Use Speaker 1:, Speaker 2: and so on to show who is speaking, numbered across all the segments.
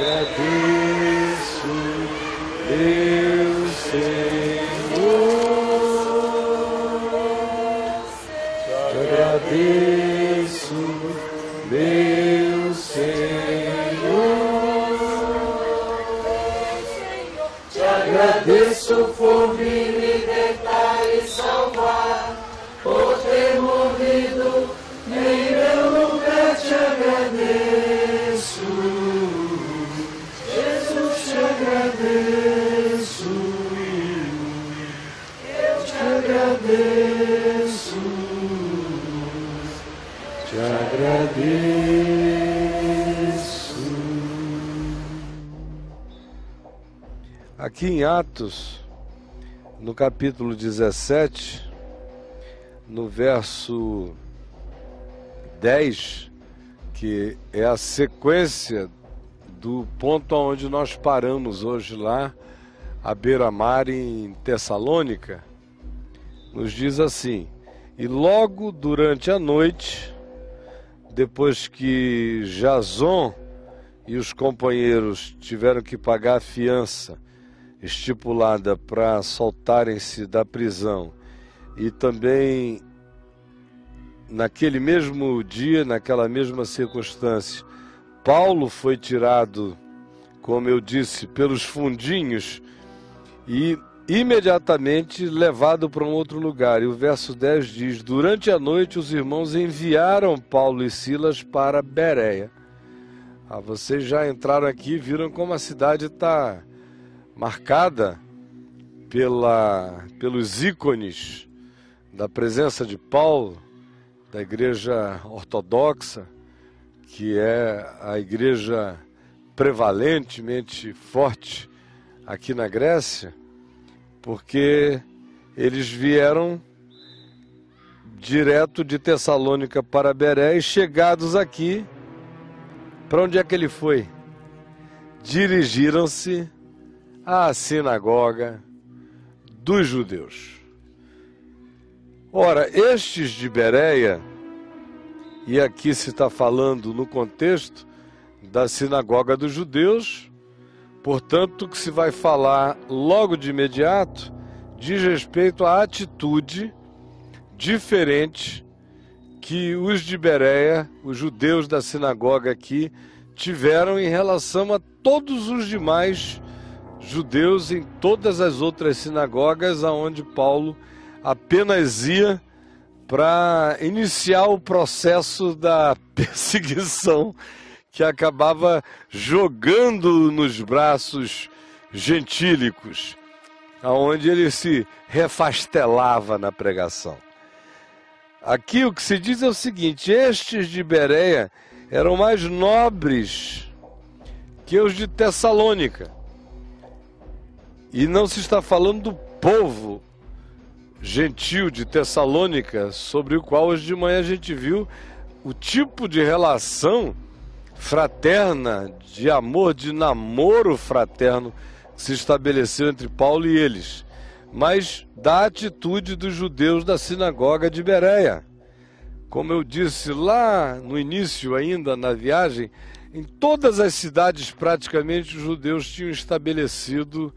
Speaker 1: agradeço, meu Senhor, te agradeço, meu Senhor, te agradeço por me libertar e salvar, por ter morrido em meu lugar, te agradeço, Jesus, te agradeço, eu te agradeço, te agradeço. Aqui em Atos, no capítulo 17, no verso 10, que é a sequência do ponto onde nós paramos hoje lá, à beira-mar em Tessalônica, nos diz assim: e logo durante a noite, depois que Jason e os companheiros tiveram que pagar a fiança estipulada para soltarem-se da prisão, e também naquele mesmo dia, naquela mesma circunstância, Paulo foi tirado, como eu disse, pelos fundinhos e imediatamente levado para um outro lugar. E o verso 10 diz: durante a noite os irmãos enviaram Paulo e Silas para Bereia. Vocês já entraram aqui e viram como a cidade está marcada pelos ícones da presença de Paulo, da igreja ortodoxa, que é a igreja prevalentemente forte aqui na Grécia, porque eles vieram direto de Tessalônica para Bereia e chegados aqui, para onde é que ele foi? Dirigiram-se à sinagoga dos judeus. Ora, estes de Bereia, e aqui se está falando no contexto da sinagoga dos judeus, portanto, que se vai falar logo de imediato diz respeito à atitude diferente que os de Bereia, os judeus da sinagoga aqui, tiveram em relação a todos os demais judeus em todas as outras sinagogas aonde Paulo apenas ia para iniciar o processo da perseguição que acabava jogando nos braços gentílicos, aonde ele se refastelava na pregação. Aqui o que se diz é o seguinte: estes de Bereia eram mais nobres que os de Tessalônica. E não se está falando do povo gentil de Tessalônica, sobre o qual hoje de manhã a gente viu o tipo de relação fraterna, de amor, de namoro fraterno que se estabeleceu entre Paulo e eles, mas da atitude dos judeus da sinagoga de Bereia. Como eu disse lá no início ainda na viagem, em todas as cidades praticamente os judeus tinham estabelecido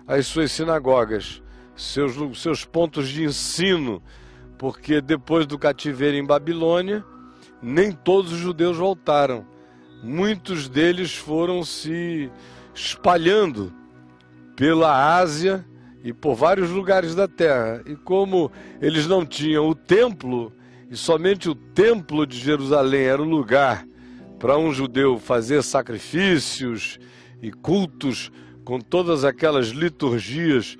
Speaker 1: as suas sinagogas, seus pontos de ensino, porque depois do cativeiro em Babilônia, nem todos os judeus voltaram. Muitos deles foram se espalhando pela Ásia e por vários lugares da terra. E como eles não tinham o templo, e somente o templo de Jerusalém era o lugar para um judeu fazer sacrifícios e cultos com todas aquelas liturgias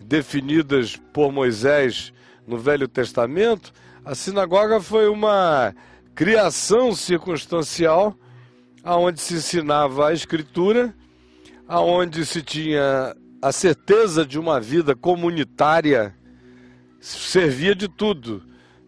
Speaker 1: definidas por Moisés no Velho Testamento, a sinagoga foi uma criação circunstancial aonde se ensinava a Escritura, aonde se tinha a certeza de uma vida comunitária, servia de tudo,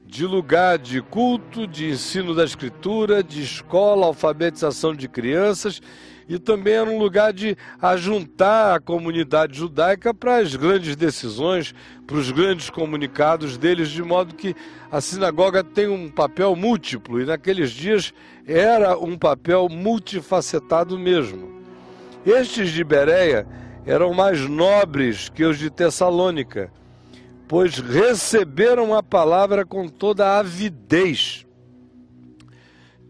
Speaker 1: de lugar de culto, de ensino da Escritura, de escola, alfabetização de crianças, e também era um lugar de ajuntar a comunidade judaica para as grandes decisões, para os grandes comunicados deles, de modo que a sinagoga tem um papel múltiplo, e naqueles dias era um papel multifacetado mesmo. Estes de Bereia eram mais nobres que os de Tessalônica, pois receberam a palavra com toda a avidez,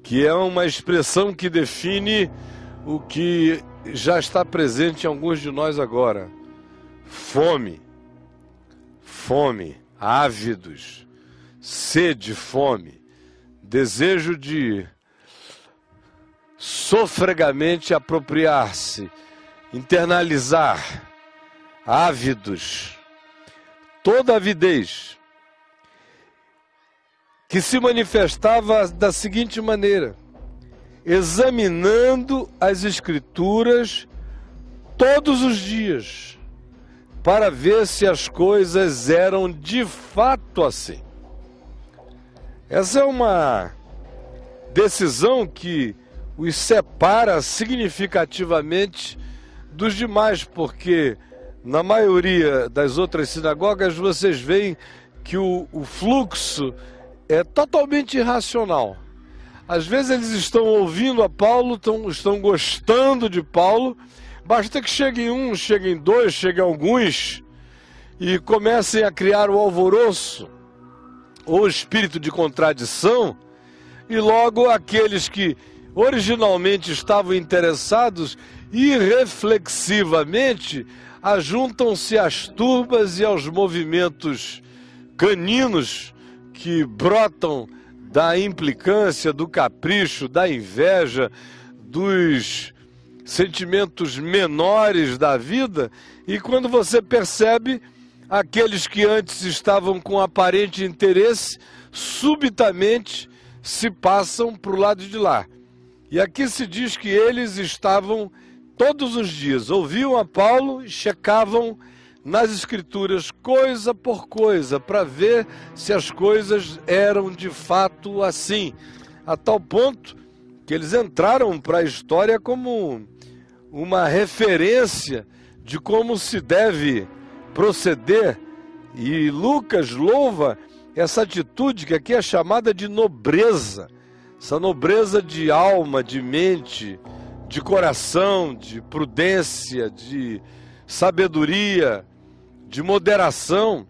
Speaker 1: que é uma expressão que define o que já está presente em alguns de nós agora. Fome, ávidos, sede, fome, desejo de sofregamente apropriar-se, internalizar, ávidos, toda avidez, que se manifestava da seguinte maneira: examinando as Escrituras todos os dias, para ver se as coisas eram de fato assim. Essa é uma decisão que os separa significativamente dos demais, porque na maioria das outras sinagogas vocês veem que o fluxo é totalmente irracional. Às vezes eles estão ouvindo a Paulo, estão gostando de Paulo, basta que cheguem um, cheguem dois, cheguem alguns e comecem a criar o alvoroço ou espírito de contradição, e logo aqueles que originalmente estavam interessados, irreflexivamente, ajuntam-se às turbas e aos movimentos caninos que brotam da implicância, do capricho, da inveja, dos sentimentos menores da vida, e quando você percebe, aqueles que antes estavam com aparente interesse, subitamente se passam para o lado de lá. E aqui se diz que eles estavam todos os dias, ouviam a Paulo e checavam nas Escrituras coisa por coisa, para ver se as coisas eram de fato assim, a tal ponto que eles entraram para a história como uma referência de como se deve proceder. E Lucas louva essa atitude que aqui é chamada de nobreza, essa nobreza de alma, de mente, de coração, de prudência, de sabedoria, de moderação.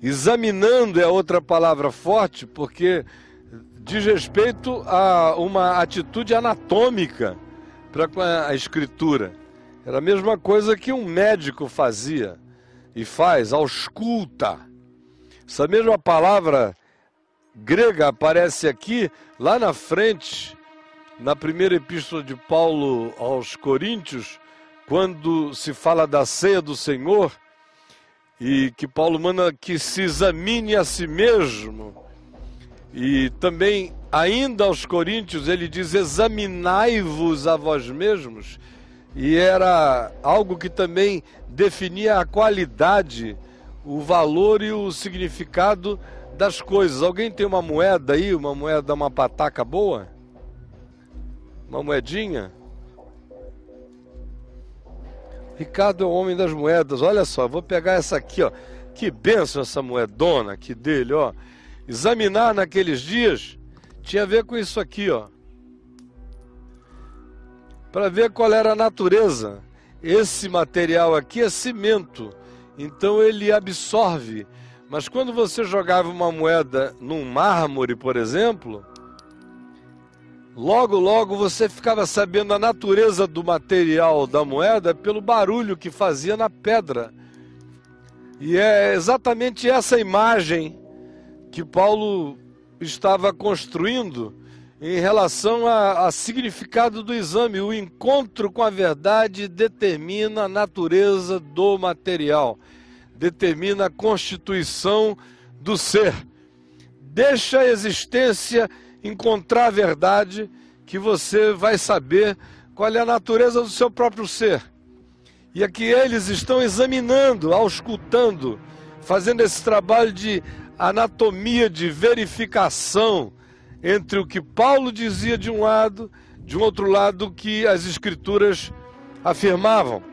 Speaker 1: Examinando é outra palavra forte, porque diz respeito a uma atitude anatômica para com a Escritura. Era a mesma coisa que um médico fazia e faz, ausculta. Essa mesma palavra grega aparece aqui, lá na frente, na primeira epístola de Paulo aos Coríntios, quando se fala da ceia do Senhor, e que Paulo manda que se examine a si mesmo. E também, ainda aos Coríntios, ele diz: examinai-vos a vós mesmos. E era algo que também definia a qualidade, o valor e o significado das coisas. Alguém tem uma moeda aí, uma pataca boa? Uma moedinha? Ricardo é o homem das moedas. Olha só, vou pegar essa aqui, ó. Que bênção essa moedona aqui dele, ó. Examinar naqueles dias tinha a ver com isso aqui, ó. Para ver qual era a natureza. Esse material aqui é cimento, então ele absorve. Mas quando você jogava uma moeda num mármore, por exemplo, logo você ficava sabendo a natureza do material da moeda pelo barulho que fazia na pedra. E é exatamente essa imagem que Paulo estava construindo em relação a significado do exame. O encontro com a verdade determina a natureza do material, determina a constituição do ser. Deixa a existência encontrar a verdade, que você vai saber qual é a natureza do seu próprio ser. E aqui eles estão examinando, auscultando, fazendo esse trabalho de anatomia, de verificação entre o que Paulo dizia de um lado, de um outro lado o que as Escrituras afirmavam.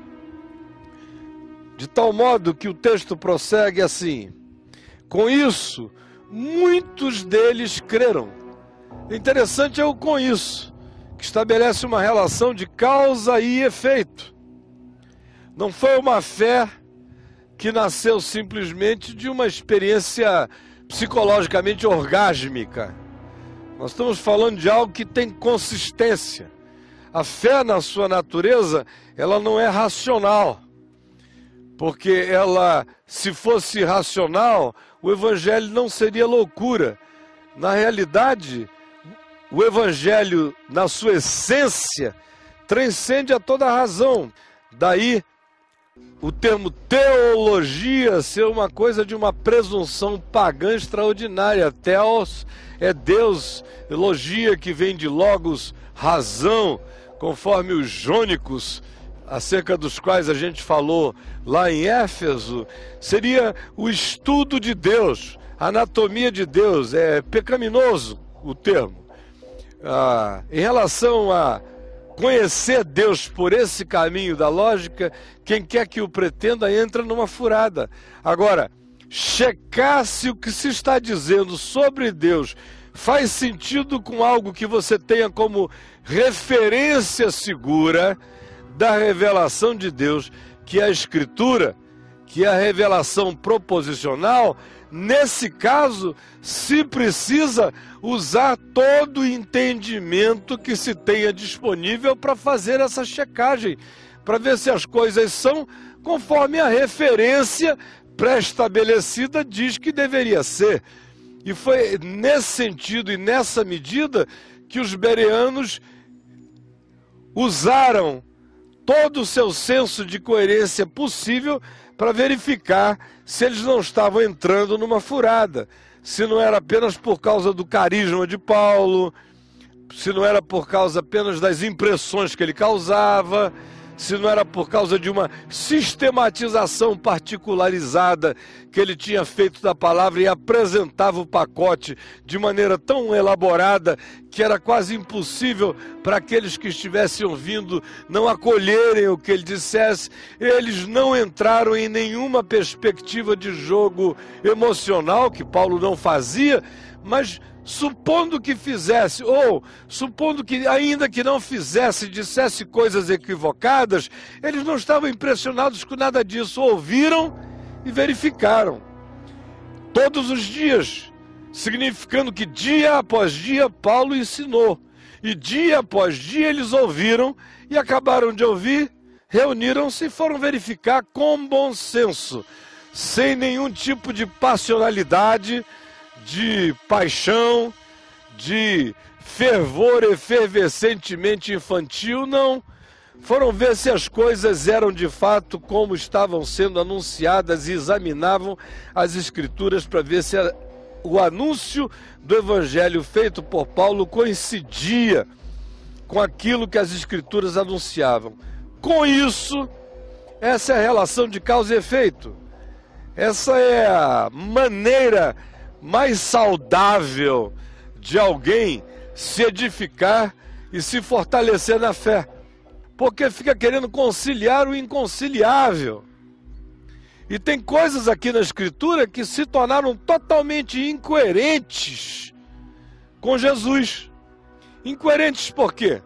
Speaker 1: De tal modo que o texto prossegue assim: com isso, muitos deles creram. Interessante é o com isso, que estabelece uma relação de causa e efeito. Não foi uma fé que nasceu simplesmente de uma experiência psicologicamente orgásmica. Nós estamos falando de algo que tem consistência. A fé, na sua natureza, ela não é racional. Porque ela, se fosse racional, o evangelho não seria loucura. Na realidade, o evangelho, na sua essência, transcende a toda a razão. Daí, o termo teologia ser uma coisa de uma presunção pagã extraordinária. Theos é Deus, logia que vem de logos, razão, conforme os jônicos, acerca dos quais a gente falou lá em Éfeso, seria o estudo de Deus, a anatomia de Deus. É pecaminoso o termo. Em relação a conhecer Deus por esse caminho da lógica, quem quer que o pretenda entra numa furada. Agora, checar se o que se está dizendo sobre Deus faz sentido com algo que você tenha como referência segura da revelação de Deus, que é a Escritura, que é a revelação proposicional. Nesse caso, se precisa usar todo o entendimento que se tenha disponível para fazer essa checagem, para ver se as coisas são conforme a referência pré-estabelecida diz que deveria ser. E foi nesse sentido e nessa medida que os bereanos usaram todo o seu senso de coerência possível para verificar se eles não estavam entrando numa furada, se não era apenas por causa do carisma de Paulo, se não era por causa apenas das impressões que ele causava, se não era por causa de uma sistematização particularizada que ele tinha feito da palavra e apresentava o pacote de maneira tão elaborada que era quase impossível para aqueles que estivessem ouvindo não acolherem o que ele dissesse. Eles não entraram em nenhuma perspectiva de jogo emocional, que Paulo não fazia, mas supondo que fizesse, ou supondo que ainda que não fizesse, dissesse coisas equivocadas, eles não estavam impressionados com nada disso, ouviram e verificaram. Todos os dias, significando que dia após dia Paulo ensinou, e dia após dia eles ouviram e acabaram de ouvir, reuniram-se e foram verificar com bom senso, sem nenhum tipo de passionalidade, de paixão, de fervor efervescentemente infantil, não. Foram ver se as coisas eram de fato como estavam sendo anunciadas e examinavam as Escrituras para ver se o anúncio do Evangelho feito por Paulo coincidia com aquilo que as Escrituras anunciavam. Com isso, essa é a relação de causa e efeito. Essa é a maneira mais saudável de alguém se edificar e se fortalecer na fé, porque fica querendo conciliar o inconciliável. E tem coisas aqui na Escritura que se tornaram totalmente incoerentes com Jesus. Incoerentes por quê?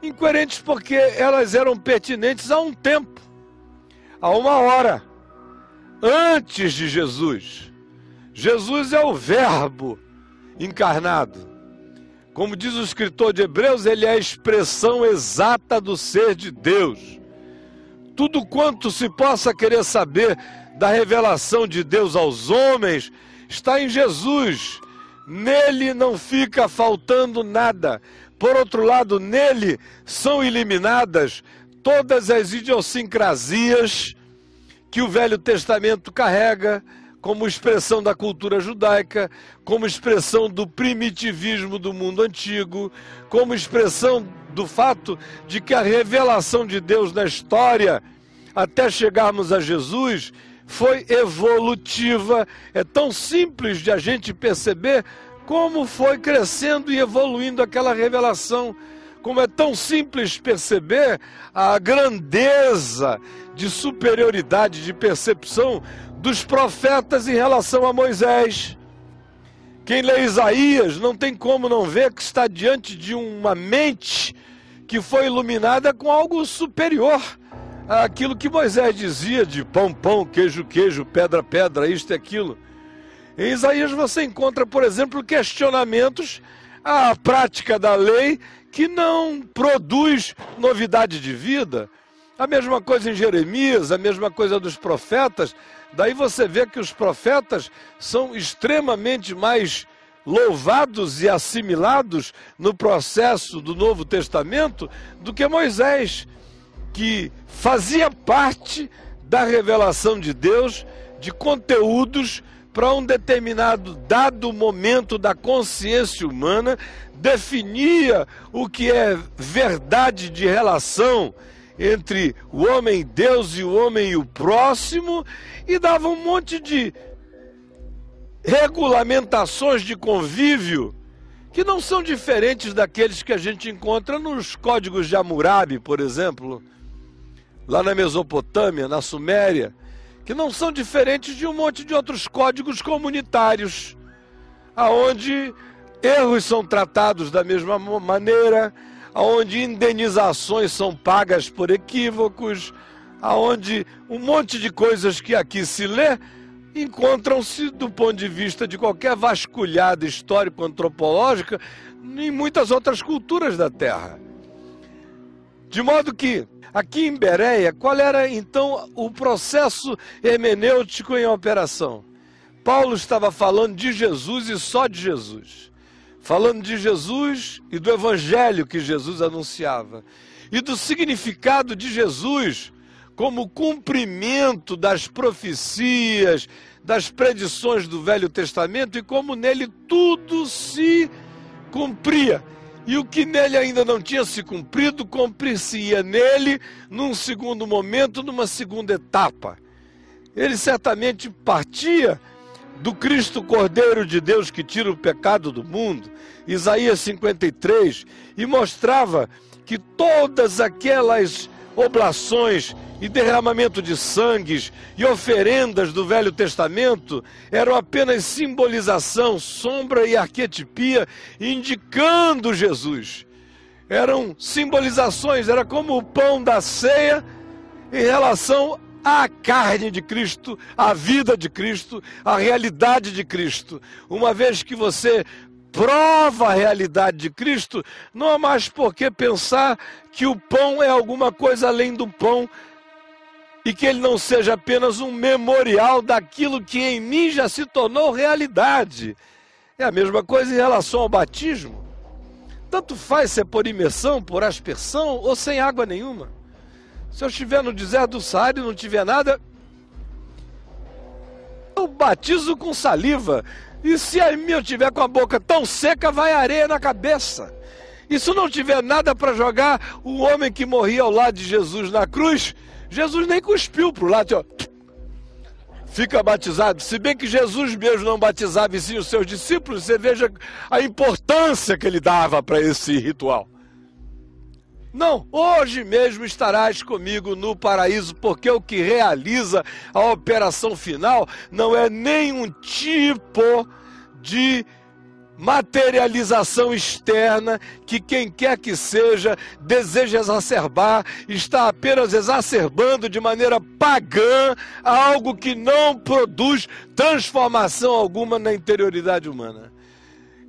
Speaker 1: Incoerentes porque elas eram pertinentes a um tempo, a uma hora, antes de Jesus. Jesus é o Verbo encarnado. Como diz o escritor de Hebreus, ele é a expressão exata do ser de Deus. Tudo quanto se possa querer saber da revelação de Deus aos homens está em Jesus. Nele não fica faltando nada. Por outro lado, nele são eliminadas todas as idiosincrasias que o Velho Testamento carrega, como expressão da cultura judaica, como expressão do primitivismo do mundo antigo, como expressão do fato de que a revelação de Deus na história, até chegarmos a Jesus, foi evolutiva. É tão simples de a gente perceber como foi crescendo e evoluindo aquela revelação. Como é tão simples perceber a grandeza de superioridade, de percepção dos profetas em relação a Moisés. Quem lê Isaías não tem como não ver que está diante de uma mente que foi iluminada com algo superior àquilo que Moisés dizia de pão, pão, queijo, queijo, pedra, pedra, isto e aquilo. Em Isaías você encontra, por exemplo, questionamentos à prática da lei que não produz novidade de vida. A mesma coisa em Jeremias, a mesma coisa dos profetas. Daí você vê que os profetas são extremamente mais louvados e assimilados no processo do Novo Testamento do que Moisés, que fazia parte da revelação de Deus, de conteúdos para um determinado dado momento da consciência humana, definia o que é verdade de relação entre o homem e Deus e o homem e o próximo, e dava um monte de regulamentações de convívio que não são diferentes daqueles que a gente encontra nos códigos de Hammurabi, por exemplo, lá na Mesopotâmia, na Suméria, que não são diferentes de um monte de outros códigos comunitários, aonde erros são tratados da mesma maneira, aonde indenizações são pagas por equívocos, aonde um monte de coisas que aqui se lê encontram-se do ponto de vista de qualquer vasculhada histórico-antropológica em muitas outras culturas da Terra. De modo que, aqui em Bereia, qual era então o processo hermenêutico em operação? Paulo estava falando de Jesus e só de Jesus. Falando de Jesus e do evangelho que Jesus anunciava. E do significado de Jesus como cumprimento das profecias, das predições do Velho Testamento e como nele tudo se cumpria. E o que nele ainda não tinha se cumprido, cumprir-se-ia nele num segundo momento, numa segunda etapa. Ele certamente partia do Cristo Cordeiro de Deus que tira o pecado do mundo, Isaías 53, e mostrava que todas aquelas oblações e derramamento de sangues e oferendas do Velho Testamento eram apenas simbolização, sombra e arquetipia, indicando Jesus. Eram simbolizações, era como o pão da ceia em relação à carne de Cristo, à vida de Cristo, à realidade de Cristo. Uma vez que você prova a realidade de Cristo, não há mais por que pensar que o pão é alguma coisa além do pão e que ele não seja apenas um memorial daquilo que em mim já se tornou realidade. É a mesma coisa em relação ao batismo. Tanto faz se é por imersão, por aspersão ou sem água nenhuma. Se eu estiver no deserto do Saara e não tiver nada, eu batizo com saliva. E se eu tiver com a boca tão seca, vai areia na cabeça. E se não tiver nada para jogar, o homem que morria ao lado de Jesus na cruz, Jesus nem cuspiu para o lado, ó, fica batizado. Se bem que Jesus mesmo não batizava e sim os seus discípulos, você veja a importância que ele dava para esse ritual. Não, hoje mesmo estarás comigo no paraíso, porque o que realiza a operação final não é nenhum tipo de materialização externa que quem quer que seja deseja exacerbar, está apenas exacerbando de maneira pagã algo que não produz transformação alguma na interioridade humana.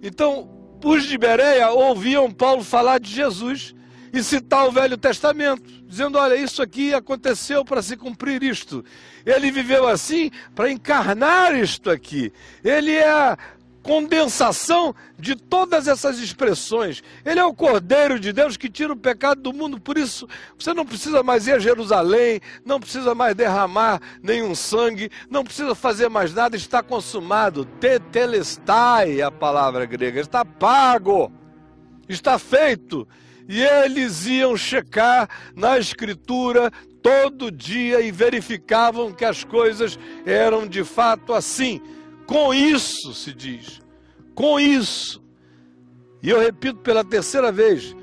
Speaker 1: Então, os de Bereia ouviam Paulo falar de Jesus e citar o Velho Testamento, dizendo, olha, isso aqui aconteceu para se cumprir isto. Ele viveu assim para encarnar isto aqui. Ele é a condensação de todas essas expressões. Ele é o Cordeiro de Deus que tira o pecado do mundo. Por isso, você não precisa mais ir a Jerusalém, não precisa mais derramar nenhum sangue, não precisa fazer mais nada, está consumado. Tetelestai, a palavra grega, está pago, está feito. E eles iam checar na Escritura todo dia e verificavam que as coisas eram de fato assim. Com isso, se diz, com isso. E eu repito pela terceira vez,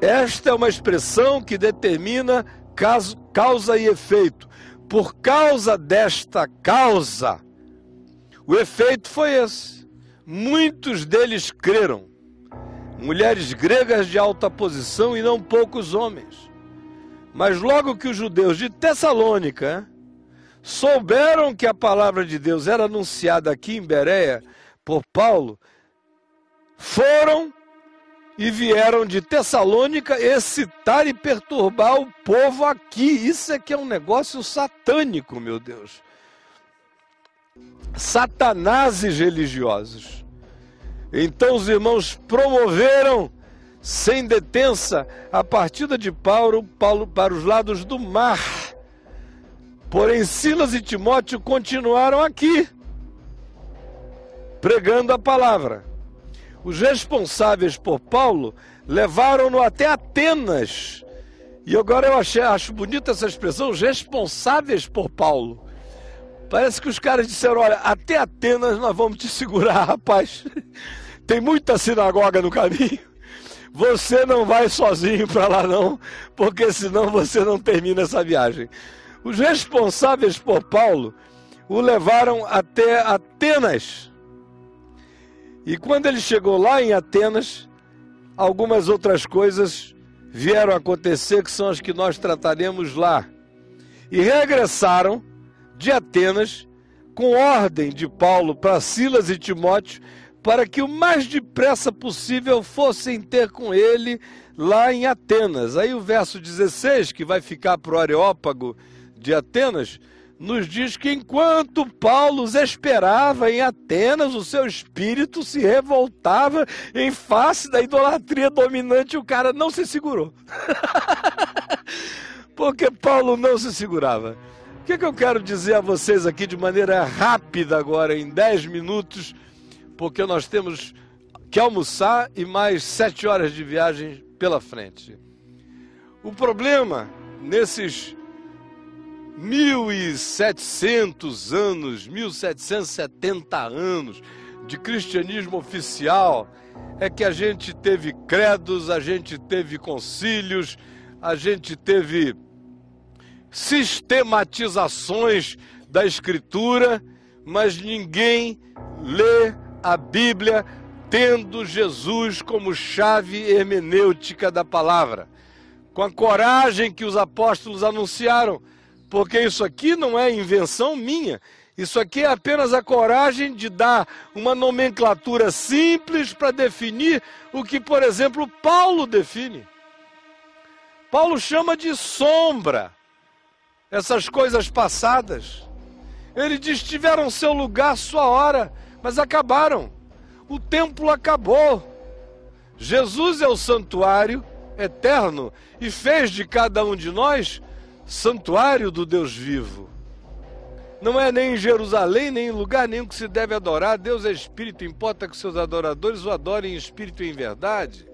Speaker 1: esta é uma expressão que determina causa e efeito. Por causa desta causa, o efeito foi esse. muitos deles creram, mulheres gregas de alta posição e não poucos homens. Mas logo que os judeus de Tessalônica souberam que a palavra de Deus era anunciada aqui em Bereia por Paulo, foram e vieram de Tessalônica excitar e perturbar o povo aqui. Isso é que é um negócio satânico, meu Deus. Satanases religiosos. Então os irmãos promoveram sem detença a partida de Paulo para os lados do mar. Porém Silas e Timóteo continuaram aqui, pregando a palavra. Os responsáveis por Paulo levaram-no até Atenas. E agora eu acho bonita essa expressão, os responsáveis por Paulo. Parece que os caras disseram, olha, até Atenas nós vamos te segurar, rapaz. Tem muita sinagoga no caminho. Você não vai sozinho para lá não, porque senão você não termina essa viagem. Os responsáveis por Paulo o levaram até Atenas. E quando ele chegou lá em Atenas, algumas outras coisas vieram a acontecer, que são as que nós trataremos lá. E regressaram de Atenas com ordem de Paulo para Silas e Timóteo, para que o mais depressa possível fossem ter com ele lá em Atenas. Aí o verso 16, que vai ficar para o Areópago de Atenas, nos diz que enquanto Paulo os esperava em Atenas, o seu espírito se revoltava em face da idolatria dominante, e o cara não se segurou. Porque Paulo não se segurava. O que eu quero dizer a vocês aqui de maneira rápida agora, em 10 minutos, porque nós temos que almoçar e mais 7 horas de viagem pela frente. O problema nesses 1700 anos, 1770 anos de cristianismo oficial, é que a gente teve credos, a gente teve concílios, a gente teve sistematizações da Escritura, mas ninguém lê a Bíblia tendo Jesus como chave hermenêutica da palavra, com a coragem que os apóstolos anunciaram, porque isso aqui não é invenção minha, isso aqui é apenas a coragem de dar uma nomenclatura simples para definir o que, por exemplo, Paulo define. Paulo chama de sombra essas coisas passadas. Ele diz, tiveram seu lugar, sua hora, mas acabaram. O templo acabou. Jesus é o santuário eterno e fez de cada um de nós santuário do Deus vivo. Não é nem em Jerusalém, nem em lugar nenhum que se deve adorar. Deus é espírito, importa que seus adoradores o adorem em espírito e em verdade.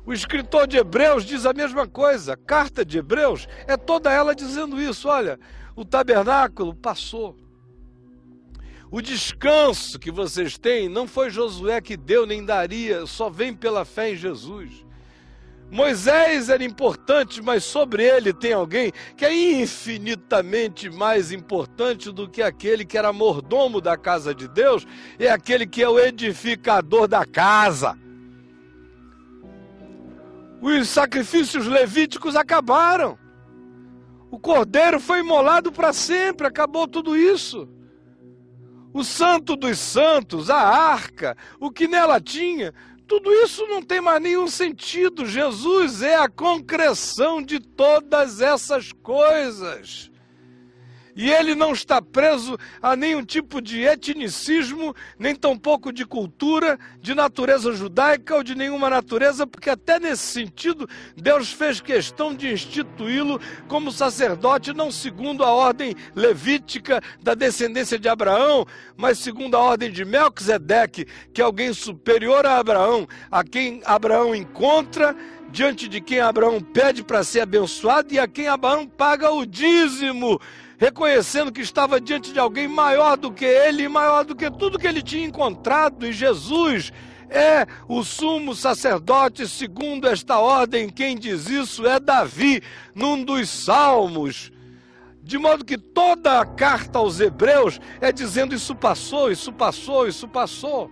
Speaker 1: O escritor de Hebreus diz a mesma coisa. A carta de Hebreus é toda ela dizendo isso. Olha, o tabernáculo passou. O descanso que vocês têm não foi Josué que deu nem daria, só vem pela fé em Jesus. Moisés era importante, mas sobre ele tem alguém que é infinitamente mais importante do que aquele que era mordomo da casa de Deus, é aquele que é o edificador da casa. Os sacrifícios levíticos acabaram. O cordeiro foi imolado para sempre, acabou tudo isso. O santo dos santos, a arca, o que nela tinha, tudo isso não tem mais nenhum sentido. Jesus é a concreção de todas essas coisas. E ele não está preso a nenhum tipo de etnicismo, nem tampouco de cultura, de natureza judaica ou de nenhuma natureza, porque até nesse sentido Deus fez questão de instituí-lo como sacerdote, não segundo a ordem levítica da descendência de Abraão, mas segundo a ordem de Melquisedeque, que é alguém superior a Abraão, a quem Abraão encontra, diante de quem Abraão pede para ser abençoado e a quem Abraão paga o dízimo, reconhecendo que estava diante de alguém maior do que ele, maior do que tudo que ele tinha encontrado. E Jesus é o sumo sacerdote segundo esta ordem. Quem diz isso é Davi, num dos salmos. De modo que toda a carta aos Hebreus é dizendo isso passou, isso passou, isso passou.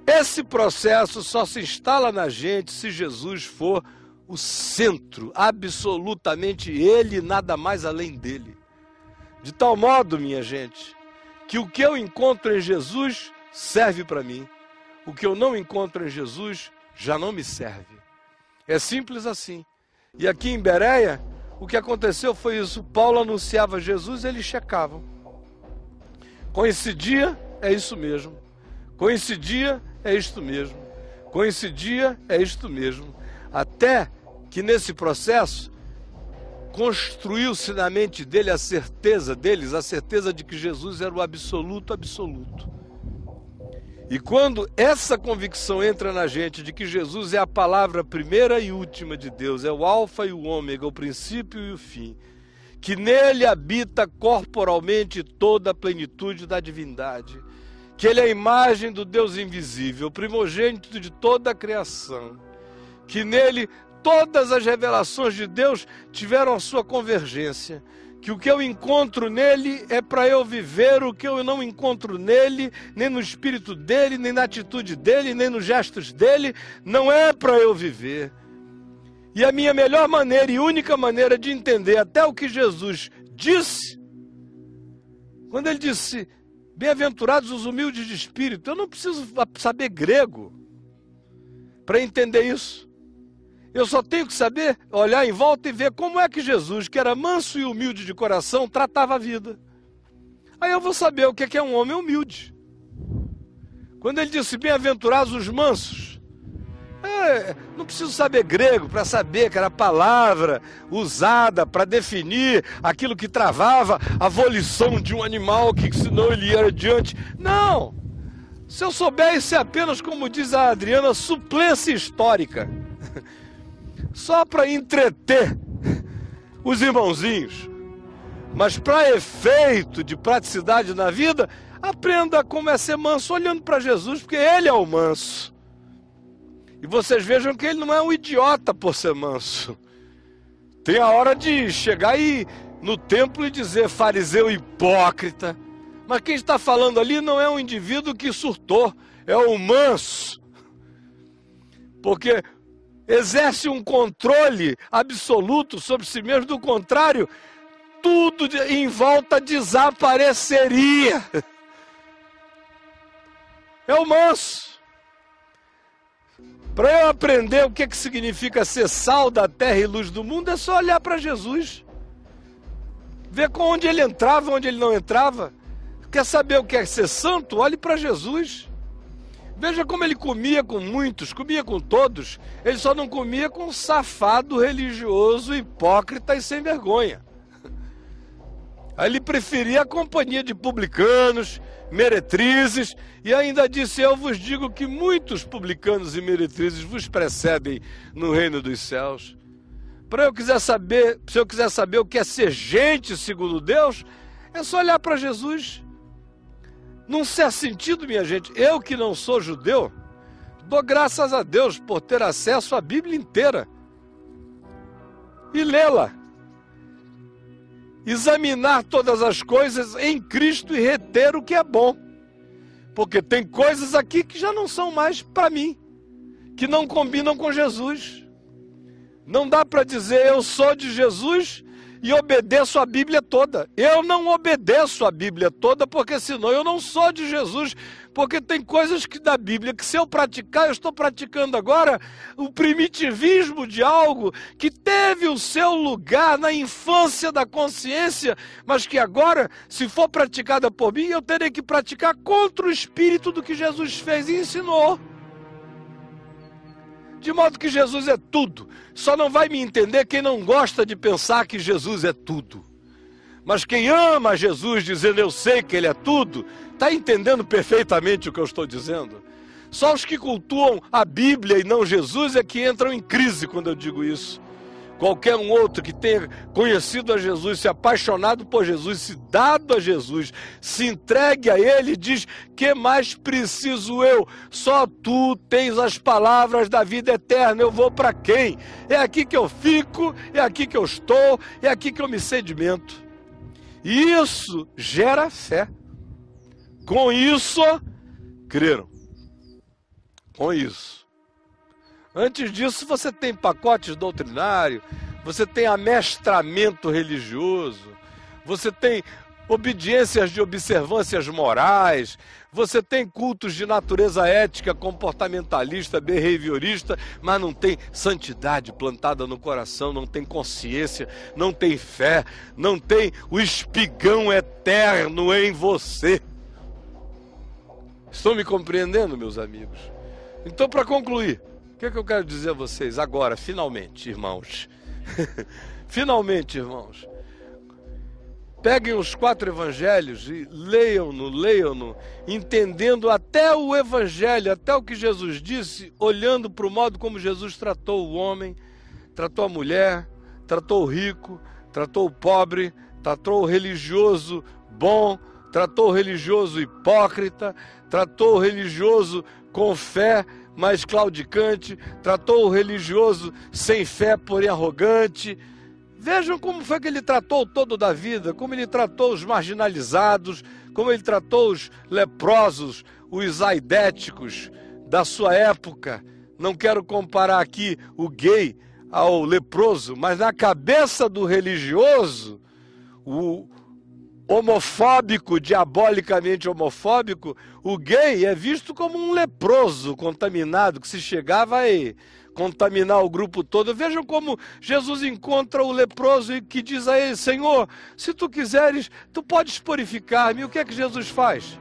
Speaker 1: Esse processo só se instala na gente se Jesus for o centro, absolutamente ele e nada mais além dele. De tal modo, minha gente, que o que eu encontro em Jesus serve para mim. O que eu não encontro em Jesus já não me serve. É simples assim. E aqui em Bereia, o que aconteceu foi isso. Paulo anunciava Jesus, eles checavam. Coincidia, é isso mesmo. Coincidia, é isto mesmo. Coincidia, é isto mesmo. Até que nesse processo construiu-se na mente dele a certeza de que Jesus era o absoluto absoluto. E quando essa convicção entra na gente de que Jesus é a palavra primeira e última de Deus, é o alfa e o ômega, o princípio e o fim, que nele habita corporalmente toda a plenitude da divindade, que ele é a imagem do Deus invisível, o primogênito de toda a criação, que nele todas as revelações de Deus tiveram a sua convergência, que o que eu encontro nele é para eu viver, o que eu não encontro nele, nem no espírito dele, nem na atitude dele, nem nos gestos dele, não é para eu viver. E a minha melhor maneira e única maneira de entender até o que Jesus disse, quando ele disse, bem-aventurados os humildes de espírito, eu não preciso saber grego para entender isso. Eu só tenho que saber, olhar em volta e ver como é que Jesus, que era manso e humilde de coração, tratava a vida. Aí eu vou saber o que é um homem humilde. Quando ele disse, bem-aventurados os mansos, não preciso saber grego para saber que era a palavra usada para definir aquilo que travava a volição de um animal, que senão ele ia adiante. Não! Se eu souber, isso é apenas, como diz a Adriana, suplência histórica. Só para entreter os irmãozinhos. Mas para efeito de praticidade na vida, aprenda como é ser manso olhando para Jesus, porque ele é o manso. E vocês vejam que ele não é um idiota por ser manso. Tem a hora de chegar aí no templo e dizer fariseu hipócrita. Mas quem está falando ali não é um indivíduo que surtou, é o manso. Porque exerce um controle absoluto sobre si mesmo, do contrário, tudo em volta desapareceria. É o manso. Para eu aprender o que significa ser sal da terra e luz do mundo, é só olhar para Jesus. Ver com onde ele entrava, onde ele não entrava. Quer saber o que é ser santo? Olhe para Jesus. Veja como ele comia com muitos, comia com todos. Ele só não comia com um safado religioso, hipócrita e sem vergonha. Aí ele preferia a companhia de publicanos, meretrizes, e ainda disse, eu vos digo que muitos publicanos e meretrizes vos precedem no reino dos céus. Se eu quiser saber o que é ser gente segundo Deus, é só olhar para Jesus. Num certo sentido, minha gente, eu que não sou judeu, dou graças a Deus por ter acesso à Bíblia inteira e lê-la. Examinar todas as coisas em Cristo e reter o que é bom. Porque tem coisas aqui que já não são mais para mim, que não combinam com Jesus. Não dá para dizer eu sou de Jesus e obedeço a Bíblia toda. Eu não obedeço a Bíblia toda, porque senão eu não sou de Jesus. Porque tem coisas que da Bíblia que se eu praticar, eu estou praticando agora o primitivismo de algo que teve o seu lugar na infância da consciência, mas que agora, se for praticada por mim, eu terei que praticar contra o espírito do que Jesus fez e ensinou. De modo que Jesus é tudo. Só não vai me entender quem não gosta de pensar que Jesus é tudo. Mas quem ama Jesus dizendo eu sei que ele é tudo, está entendendo perfeitamente o que eu estou dizendo. Só os que cultuam a Bíblia e não Jesus é que entram em crise quando eu digo isso. Qualquer um outro que tenha conhecido a Jesus, se apaixonado por Jesus, se dado a Jesus, se entregue a Ele, diz, que mais preciso eu? Só Tu tens as palavras da vida eterna, eu vou para quem? É aqui que eu fico, é aqui que eu estou, é aqui que eu me sedimento. E isso gera fé. Com isso, creram. com isso. Antes disso, você tem pacotes doutrinários, você tem amestramento religioso, você tem obediências de observâncias morais, você tem cultos de natureza ética, comportamentalista, behaviorista, mas não tem santidade plantada no coração, não tem consciência, não tem fé, não tem o espigão eterno em você. Estão me compreendendo, meus amigos? Então, para concluir, o que eu quero dizer a vocês agora, finalmente, irmãos? Finalmente, irmãos. Peguem os 4 evangelhos e leiam-no, entendendo até o evangelho, até o que Jesus disse, olhando para o modo como Jesus tratou o homem, tratou a mulher, tratou o rico, tratou o pobre, tratou o religioso bom, tratou o religioso hipócrita, tratou o religioso com fé, mas claudicante, tratou o religioso sem fé, porém arrogante. Vejam como foi que ele tratou todo da vida, como ele tratou os marginalizados, como ele tratou os leprosos, os aidéticos da sua época. Não quero comparar aqui o gay ao leproso, mas na cabeça do religioso, o homofóbico, diabolicamente homofóbico, o gay é visto como um leproso contaminado, que se chegar vai contaminar o grupo todo. Vejam como Jesus encontra o leproso e que diz a ele: Senhor, se tu quiseres, tu podes purificar-me. O que é que Jesus faz?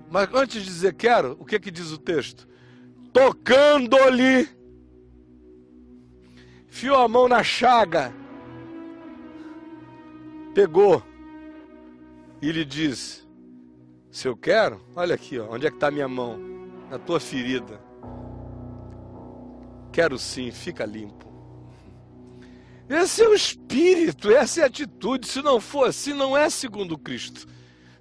Speaker 1: Mas antes de dizer quero, o que é que diz o texto? Tocando-lhe, fiou a mão na chaga, pegou e lhe disse: se eu quero, olha aqui, ó, onde é que está a minha mão? Na tua ferida. Quero sim, fica limpo. Esse é o espírito, essa é a atitude. Se não for assim, não é segundo Cristo,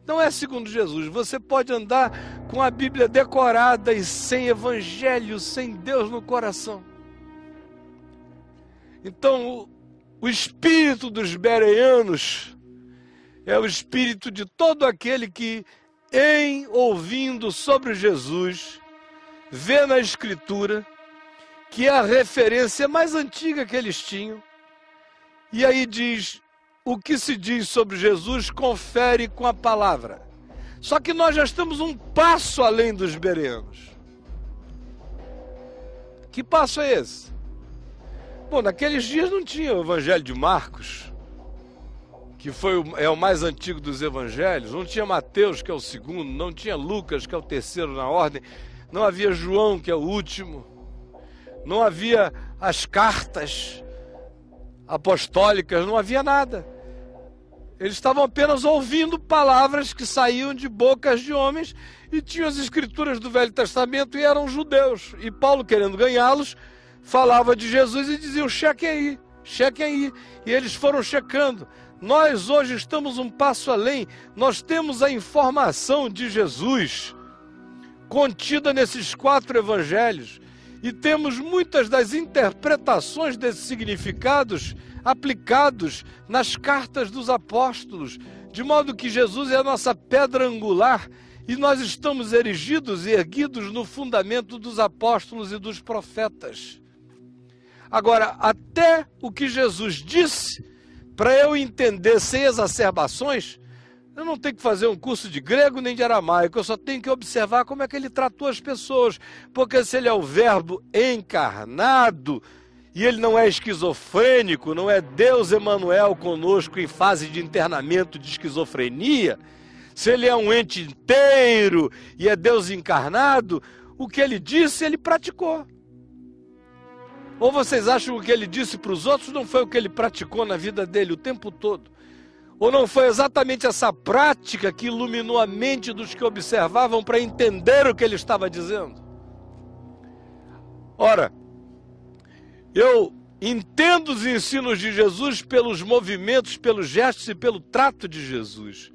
Speaker 1: não é segundo Jesus. Você pode andar com a Bíblia decorada e sem evangelho, sem Deus no coração. Então, o espírito dos bereanos é o espírito de todo aquele que, em ouvindo sobre Jesus, vê na Escritura que é a referência mais antiga que eles tinham, e aí diz: o que se diz sobre Jesus confere com a palavra. Só que nós já estamos um passo além dos bereanos. Que passo é esse? Bom, naqueles dias não tinha o Evangelho de Marcos, que é o mais antigo dos evangelhos, não tinha Mateus, que é o segundo, não tinha Lucas, que é o terceiro na ordem, não havia João, que é o último, não havia as cartas apostólicas, não havia nada. Eles estavam apenas ouvindo palavras que saíam de bocas de homens e tinham as escrituras do Velho Testamento e eram judeus. E Paulo, querendo ganhá-los, falava de Jesus e dizia: chequem aí, chequem aí. E eles foram checando. Nós hoje estamos um passo além, nós temos a informação de Jesus contida nesses 4 evangelhos e temos muitas das interpretações desses significados aplicados nas cartas dos apóstolos, de modo que Jesus é a nossa pedra angular e nós estamos erigidos e erguidos no fundamento dos apóstolos e dos profetas. Agora, até o que Jesus disse, para eu entender sem exacerbações, eu não tenho que fazer um curso de grego nem de aramaico, eu só tenho que observar como é que ele tratou as pessoas, porque se ele é o verbo encarnado, e ele não é esquizofrênico, não é Deus Emanuel conosco em fase de internamento de esquizofrenia, se ele é um ente inteiro e é Deus encarnado, o que ele disse, ele praticou. Ou vocês acham que o que ele disse para os outros não foi o que ele praticou na vida dele o tempo todo? Ou não foi exatamente essa prática que iluminou a mente dos que observavam para entender o que ele estava dizendo? Ora, eu entendo os ensinos de Jesus pelos movimentos, pelos gestos e pelo trato de Jesus.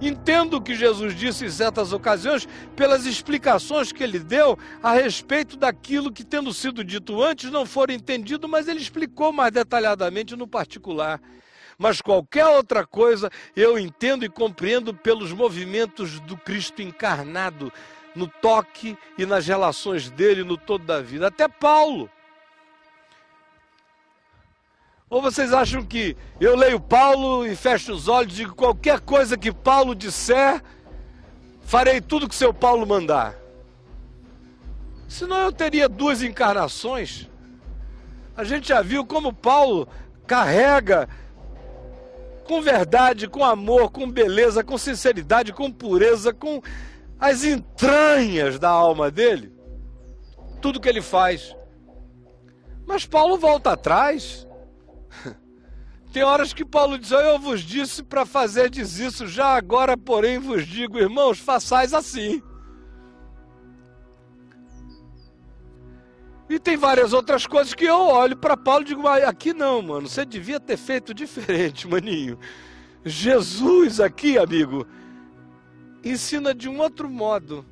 Speaker 1: Entendo o que Jesus disse em certas ocasiões pelas explicações que ele deu a respeito daquilo que, tendo sido dito antes, não for entendido, mas ele explicou mais detalhadamente no particular. mas qualquer outra coisa eu entendo e compreendo pelos movimentos do Cristo encarnado, no toque e nas relações dele no todo da vida. Até Paulo. Ou vocês acham que eu leio Paulo e fecho os olhos e digo qualquer coisa que Paulo disser, farei tudo que seu Paulo mandar? Senão eu teria duas encarnações. A gente já viu como Paulo carrega com verdade, com amor, com beleza, com sinceridade, com pureza, com as entranhas da alma dele, tudo que ele faz. Mas Paulo volta atrás. Tem horas que Paulo diz: eu vos disse para fazerdes isso, já agora, porém, vos digo, irmãos, façais assim. E tem várias outras coisas que eu olho para Paulo e digo: aqui não, mano, você devia ter feito diferente, maninho. Jesus aqui, amigo, ensina de um outro modo.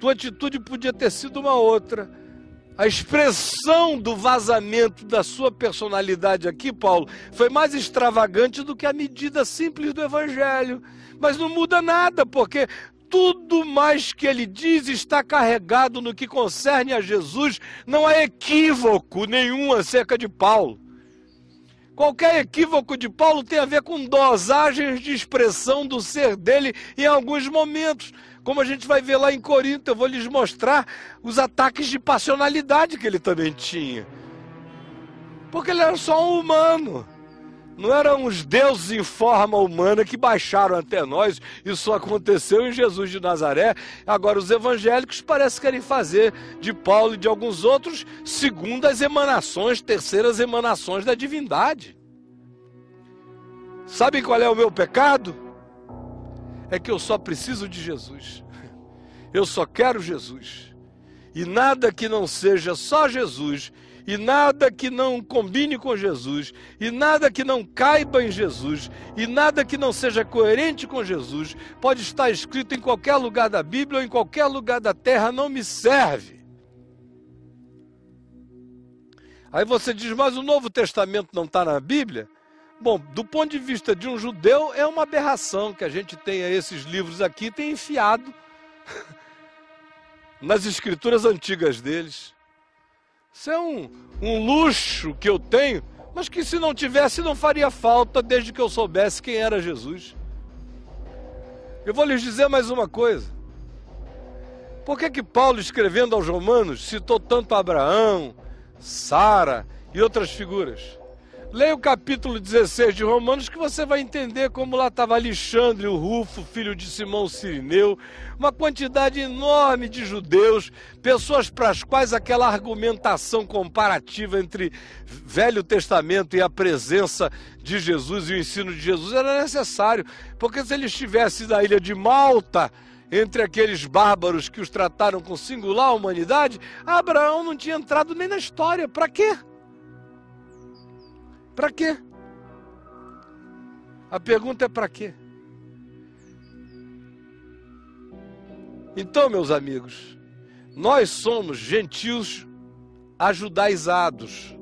Speaker 1: Tua atitude podia ter sido uma outra. A expressão do vazamento da sua personalidade aqui, Paulo, foi mais extravagante do que a medida simples do Evangelho. Mas não muda nada, porque tudo mais que ele diz está carregado no que concerne a Jesus. Não há equívoco nenhum acerca de Paulo. Qualquer equívoco de Paulo tem a ver com dosagens de expressão do ser dele em alguns momentos. Como a gente vai ver lá em Corinto, eu vou lhes mostrar os ataques de passionalidade que ele também tinha. Porque ele era só um humano. Não eram os deuses em forma humana que baixaram até nós. Isso aconteceu em Jesus de Nazaré. Agora os evangélicos parecem querem fazer de Paulo e de alguns outros segundas emanações, terceiras emanações da divindade. Sabem qual é o meu pecado? É que eu só preciso de Jesus. Eu só quero Jesus. E nada que não seja só Jesus, e nada que não combine com Jesus, e nada que não caiba em Jesus, e nada que não seja coerente com Jesus, pode estar escrito em qualquer lugar da Bíblia ou em qualquer lugar da terra, não me serve. Aí você diz: mas o Novo Testamento não está na Bíblia? Bom, do ponto de vista de um judeu, é uma aberração que a gente tenha esses livros aqui e tenha enfiado nas escrituras antigas deles. Isso é um luxo que eu tenho, mas que se não tivesse não faria falta desde que eu soubesse quem era Jesus. Eu vou lhes dizer mais uma coisa. Por que Paulo, escrevendo aos Romanos, citou tanto Abraão, Sara e outras figuras? Leia o capítulo 16 de Romanos que você vai entender como lá estava Alexandre, o Rufo, filho de Simão Cirineu, uma quantidade enorme de judeus, pessoas para as quais aquela argumentação comparativa entre Velho Testamento e a presença de Jesus e o ensino de Jesus era necessário, porque se ele estivesse na ilha de Malta, entre aqueles bárbaros que os trataram com singular humanidade, Abraão não tinha entrado nem na história. Para quê? Para quê? A pergunta é para quê? Então, meus amigos, nós somos gentios ajudaizados,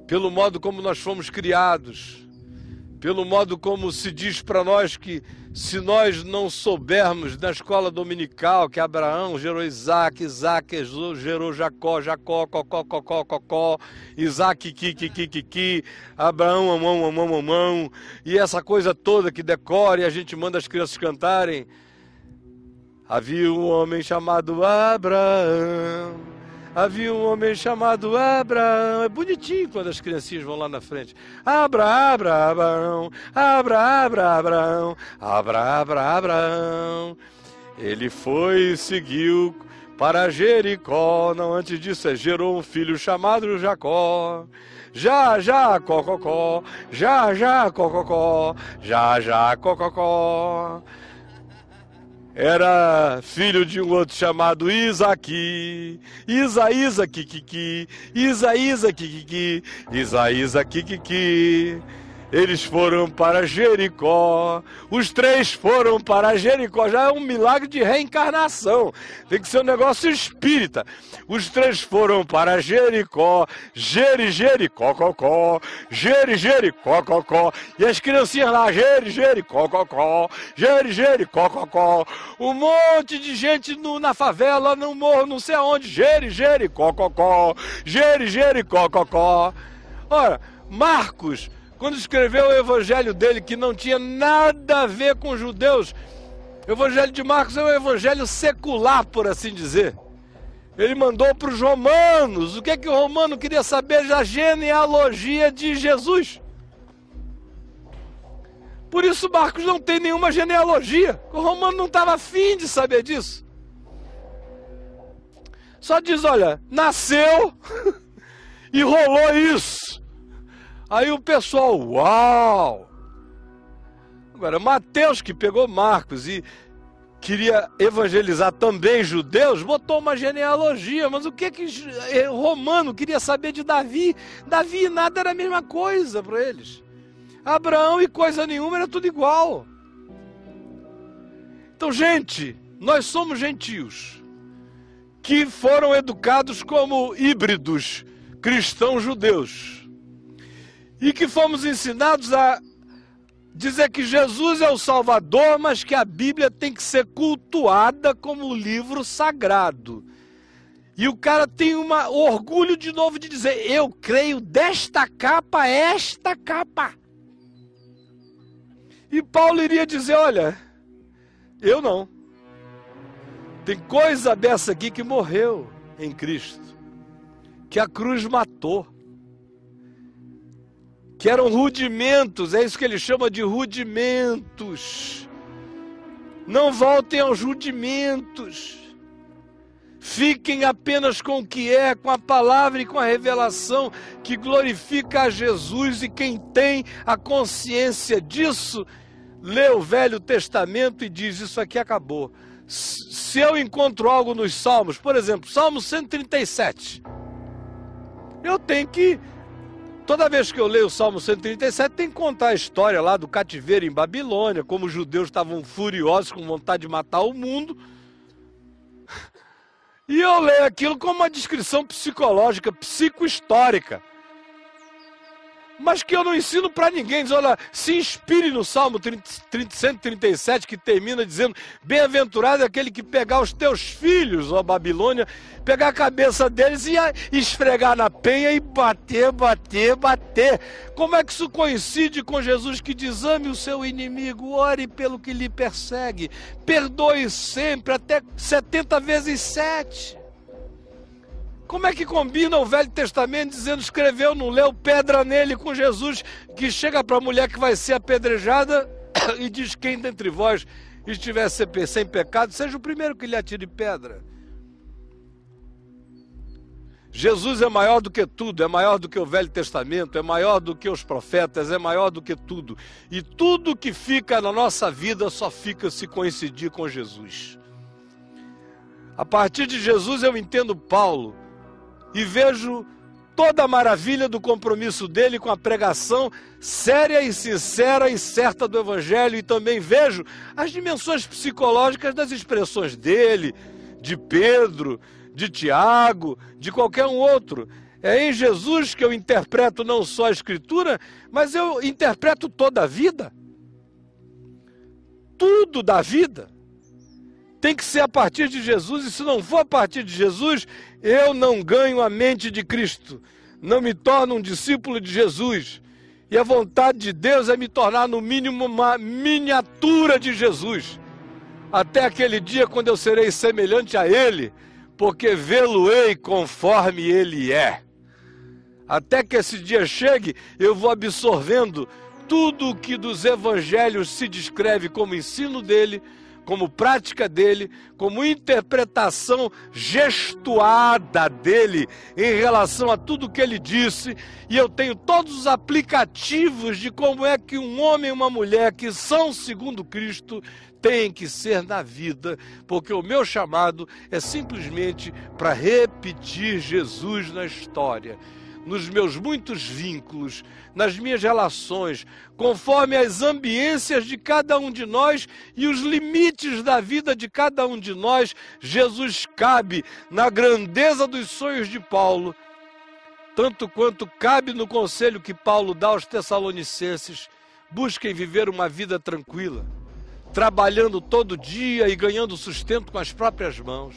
Speaker 1: pelo modo como nós fomos criados, pelo modo como se diz para nós que se nós não soubermos na escola dominical que Abraão gerou Isaac, Isaac gerou Jacó, Jacó, cocó, cocó, cocó, Isaac, ki, Abraão, amão, e essa coisa toda que decora e a gente manda as crianças cantarem. Havia um homem chamado Abraão. Havia um homem chamado Abraão. É bonitinho quando as criancinhas vão lá na frente. Abraão. Ele foi e seguiu para Jericó. Não, antes disso, gerou um filho chamado Jacó. Já, cococó. Já, cococó. Já, cococó. Era filho de um outro chamado Isaque, Isaísa, Kikiki, Eles foram para Jericó. Os 3 foram para Jericó. Já é um milagre de reencarnação. Tem que ser um negócio espírita. Os 3 foram para Jericó. Jericó, cocó. Jericó, cocó. E as criancinhas lá, Jericó, cocó. Jericó, cocó. Um monte de gente na favela, no morro, não sei aonde. Jericó, cocó. Jericó, cocó. Ora, Marcos, quando escreveu o evangelho dele, que não tinha nada a ver com judeus, o evangelho de Marcos é um evangelho secular, por assim dizer. Ele mandou para os romanos. O que é que o romano queria saber da genealogia de Jesus? Por isso Marcos não tem nenhuma genealogia. O romano não estava afim de saber disso. Só diz, olha, nasceu e rolou isso. Aí o pessoal, uau! Agora, Mateus, que pegou Marcos e queria evangelizar também judeus, botou uma genealogia. Mas o que o romano queria saber de Davi? Davi e nada era a mesma coisa para eles. Abraão e coisa nenhuma era tudo igual. Então, gente, nós somos gentios que foram educados como híbridos cristãos-judeus. E que fomos ensinados a dizer que Jesus é o Salvador, mas que a Bíblia tem que ser cultuada como livro sagrado. E o cara tem orgulho de novo de dizer, eu creio desta capa a esta capa. E Paulo iria dizer, olha, eu não. Tem coisa dessa aqui que morreu em Cristo, que a cruz matou. Que eram rudimentos, é isso que ele chama de rudimentos. Não voltem aos rudimentos. Fiquem apenas com o que é, com a palavra e com a revelação que glorifica a Jesus. E quem tem a consciência disso, lê o Velho Testamento e diz, isso aqui acabou. Se eu encontro algo nos Salmos, por exemplo, Salmo 137, eu tenho que... Toda vez que eu leio o Salmo 137, tem que contar a história lá do cativeiro em Babilônia, como os judeus estavam furiosos, com vontade de matar o mundo. E eu leio aquilo como uma descrição psicológica, psicohistórica. Mas que eu não ensino para ninguém. Diz, olha, se inspire no Salmo 137, que termina dizendo, bem-aventurado é aquele que pegar os teus filhos, ó Babilônia, pegar a cabeça deles e esfregar na penha e bater. Como é que isso coincide com Jesus que diz, ame o seu inimigo, ore pelo que lhe persegue, perdoe sempre, até 70 vezes 7. Como é que combina o Velho Testamento dizendo, escreveu, não leu, pedra nele, com Jesus, que chega para a mulher que vai ser apedrejada e diz, quem dentre vós estiver sem pecado, seja o primeiro que lhe atire pedra. Jesus é maior do que tudo, é maior do que o Velho Testamento, é maior do que os profetas, é maior do que tudo. E tudo que fica na nossa vida só fica se coincidir com Jesus. A partir de Jesus eu entendo Paulo, e vejo toda a maravilha do compromisso dele com a pregação séria e sincera e certa do Evangelho, e também vejo as dimensões psicológicas das expressões dele, de Pedro, de Tiago, de qualquer um outro. É em Jesus que eu interpreto não só a Escritura, mas eu interpreto toda a vida. Tudo da vida tem que ser a partir de Jesus, e se não for a partir de Jesus, eu não ganho a mente de Cristo, não me torno um discípulo de Jesus. E a vontade de Deus é me tornar no mínimo uma miniatura de Jesus, até aquele dia quando eu serei semelhante a Ele, porque vê-lo-ei conforme Ele é. Até que esse dia chegue, eu vou absorvendo tudo o que dos evangelhos se descreve como ensino dele, como prática dele, como interpretação gestuada dele em relação a tudo que ele disse, e eu tenho todos os aplicativos de como é que um homem e uma mulher que são segundo Cristo têm que ser na vida, porque o meu chamado é simplesmente para repetir Jesus na história. nos meus muitos vínculos, nas minhas relações, conforme as ambiências de cada um de nós e os limites da vida de cada um de nós, Jesus cabe na grandeza dos sonhos de Paulo, tanto quanto cabe no conselho que Paulo dá aos Tessalonicenses: busquem viver uma vida tranquila, trabalhando todo dia e ganhando sustento com as próprias mãos.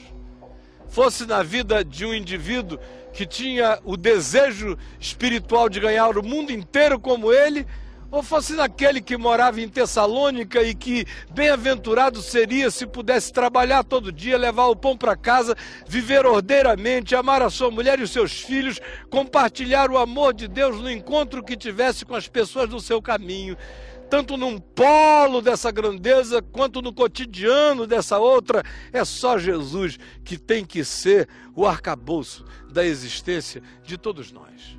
Speaker 1: Fosse na vida de um indivíduo que tinha o desejo espiritual de ganhar o mundo inteiro como ele, ou fosse naquele que morava em Tessalônica e que bem-aventurado seria se pudesse trabalhar todo dia, levar o pão para casa, viver ordeiramente, amar a sua mulher e os seus filhos, compartilhar o amor de Deus no encontro que tivesse com as pessoas do seu caminho. Tanto num polo dessa grandeza, quanto no cotidiano dessa outra, é só Jesus que tem que ser o arcabouço da existência de todos nós.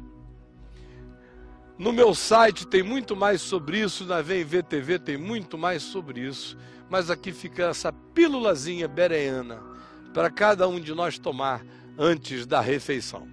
Speaker 1: No meu site tem muito mais sobre isso, na VMV TV tem muito mais sobre isso, mas aqui fica essa pílulazinha bereana para cada um de nós tomar antes da refeição.